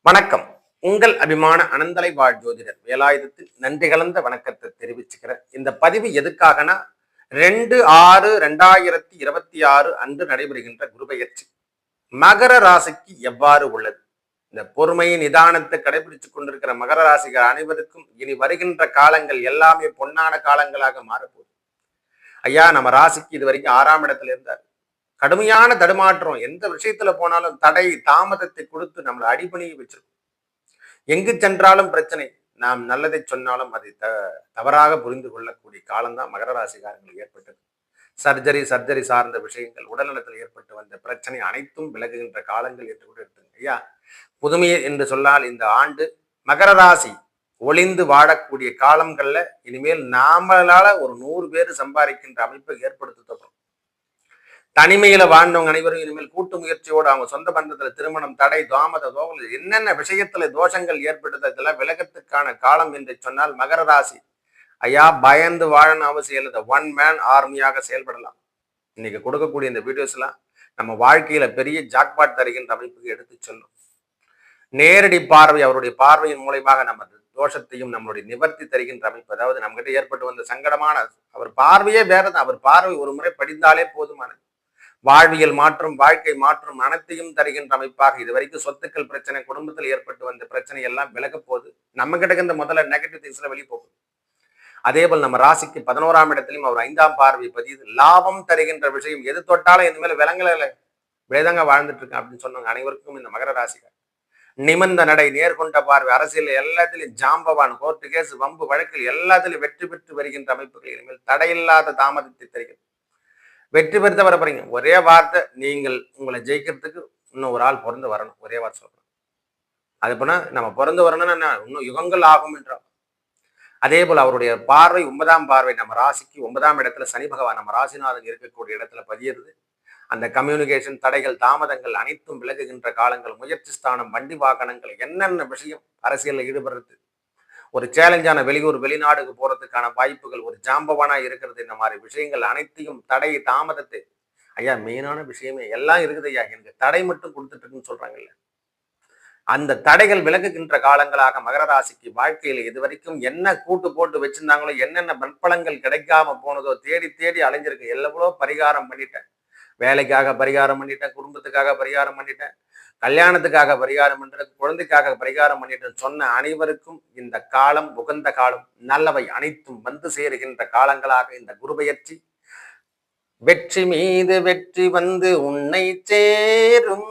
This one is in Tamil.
வணக்கம். உங்கள் அபிமான அனந்தலை வாழ் ஜோதிடர் வேலாயுதத்தில் நன்றி கலந்த வணக்கத்தை தெரிவிச்சுக்கிறேன். இந்த பதிவு எதுக்காகனா 2/6/2026 அன்று நடைபெறுகின்ற குருபெயர்ச்சி மகர ராசிக்கு எவ்வாறு உள்ளது? இந்த பொறுமையை நிதானத்தை கடைபிடித்துக் கொண்டிருக்கிற மகர ராசிகள் அனைவருக்கும் இனி வருகின்ற காலங்கள் எல்லாமே பொன்னான காலங்களாக மாறப்போகுது. ஐயா, நம்ம ராசிக்கு இது வரைக்கும் 6ஆம் இடத்துல இருந்தார். கடுமையான தடுமாற்றம், எந்த விஷயத்துல போனாலும் தடை தாமதத்தை கொடுத்து நம்மளை அடிபணியை வச்சிருக்கோம். எங்கு சென்றாலும் பிரச்சனை. நாம் நல்லதை சொன்னாலும் அதை தவறாக புரிந்து கொள்ளக்கூடிய காலம்தான் மகர ராசிக்காரங்களுக்கு ஏற்பட்டது. சர்ஜரி சார்ந்த விஷயங்கள், உடல்நலத்தில் ஏற்பட்டு வந்த பிரச்சனை அனைத்தும் விலகுகின்ற காலங்கள் என்று கூட எடுத்துங்க. ஐயா, புதுமை என்று சொன்னால் இந்த ஆண்டு மகர ராசி ஒளிந்து வாழக்கூடிய காலங்கள்ல இனிமேல் நாமளால ஒரு 100 பேர் சம்பாதிக்கின்ற அமைப்பை ஏற்படுத்த தனிமையில வாழ்ந்தவங்க அனைவரும் இனிமேல் கூட்டு முயற்சியோடு அவங்க சொந்த பந்தத்துல திருமணம், தடை, தாமத தோகல், என்னென்ன விஷயத்துல தோஷங்கள் ஏற்படுது இதெல்லாம் விலகத்துக்கான காலம் என்று சொன்னால் மகர ராசி ஐயா பயந்து வாழணும் அவசியம் இல்லை. ஒன் மேன் ஆர்மியாக செயல்படலாம். இன்னைக்கு கொடுக்கக்கூடிய இந்த வீடியோஸ் எல்லாம் நம்ம வாழ்க்கையில பெரிய ஜாக்பாட் தருகின்ற அமைப்புக்கு எடுத்து செல்லும். நேரடி பார்வை, அவருடைய பார்வையின் மூலமாக நம்ம தோஷத்தையும் நம்மளுடைய நிவர்த்தி தருகின்ற அமைப்பு, அதாவது நம்ம கிட்ட ஏற்பட்டு வந்த சங்கடமான அவர் பார்வையே வேறதான். அவர் பார்வை ஒரு முறை படித்தாலே போதுமானது. வாழ்வியல் மாற்றம், வாழ்க்கை மாற்றம் அனைத்தையும் தருகின்ற அமைப்பாக இதுவரைக்கும் சொத்துக்கள் பிரச்சனை, குடும்பத்தில் ஏற்பட்டு வந்த பிரச்சனை எல்லாம் விலக போகுது. நம்ம கிட்ட முதல்ல நெகட்டிவ் திங்ஸ்ல வெளியே போகுது. அதே போல் நம்ம ராசிக்கு 11ஆம் இடத்திலையும் அவர் 5ஆம் பார்வை பதியுது. லாபம் தருகின்ற விஷயம் எது தொட்டாலும் இனிமேல் விலங்குல வேதங்க வாழ்ந்துட்டு இருக்கேன் அப்படின்னு சொன்னாங்க அனைவருக்கும் இந்த மகர ராசிக்கார். நிமிர்ந்த நடை, நேர்கொண்ட பார்வை, அரசியல் எல்லாத்திலையும் ஜாம்பவான், கோர்ட்டு கேஸ், வம்பு வழக்கில் எல்லாத்திலையும் வெற்றி பெற்று வருகின்ற அமைப்புகள் இனிமேல் தடையில்லாத தாமதத்தை தருகிறது. வெற்றி பெறுத்த வர போறீங்க. ஒரே வார்த்தை, நீங்கள் உங்களை ஜெயிக்கிறதுக்கு இன்னும் ஒரு ஆள் பிறந்து வரணும். ஒரே வார்த்தை சொல்றேன். அது போனா நம்ம பிறந்து வரணும்னா இன்னும் யுகங்கள் ஆகும் என்றால். அதே போல அவருடைய பார்வை 9ஆம் பார்வை நம்ம ராசிக்கு 9ஆம் இடத்துல சனி பகவான் நம்ம ராசிநாதன் இருக்கக்கூடிய இடத்துல பதியிறது. அந்த கம்யூனிகேஷன் தடைகள், தாமதங்கள் அனைத்தும் விலகுகின்ற காலங்கள், முயற்சி ஸ்தானம், வண்டி வாகனங்கள், என்னென்ன விஷயம் அரசியலில் ஈடுபடுறது, ஒரு சேலஞ்சான வெளியூர் வெளிநாடுக்கு போறதுக்கான வாய்ப்புகள், ஒரு ஜாம்பவானா இருக்கிறது, இந்த மாதிரி விஷயங்கள் அனைத்தையும் தடை தாமதத்தை ஐயா மெயினான விஷயமே எல்லாம் இருக்குது ஐயா, எனக்கு தடை மட்டும் கொடுத்துட்டு இருக்குன்னு சொல்றாங்கல்ல, அந்த தடைகள் விலகுகின்ற காலங்களாக மகர ராசிக்கு வாழ்க்கையில இது வரைக்கும் என்ன கூட்டு போட்டு வச்சிருந்தாங்களோ, என்னென்ன நற்பலங்கள் கிடைக்காம போனதோ தேடி தேடி அலைஞ்சிருக்கு. எவ்வளவோ பரிகாரம் பண்ணிட்டேன். வேலைக்காக பரிகாரம் பண்ணிட்டேன், குடும்பத்துக்காக பரிகாரம் பண்ணிட்டேன், கல்யாணத்துக்காக பரிகாரம் பண்றது, குழந்தைக்காக பரிகாரம் பண்ணிட்டு சொன்ன அனைவருக்கும் இந்த காலம் உகந்த காலம். நல்லவை அனைத்தும் வந்து சேருகின்ற காலங்களாக இந்த குருபெயர்ச்சி. வெற்றி மீது வெற்றி வந்து உன்னை சேரும்,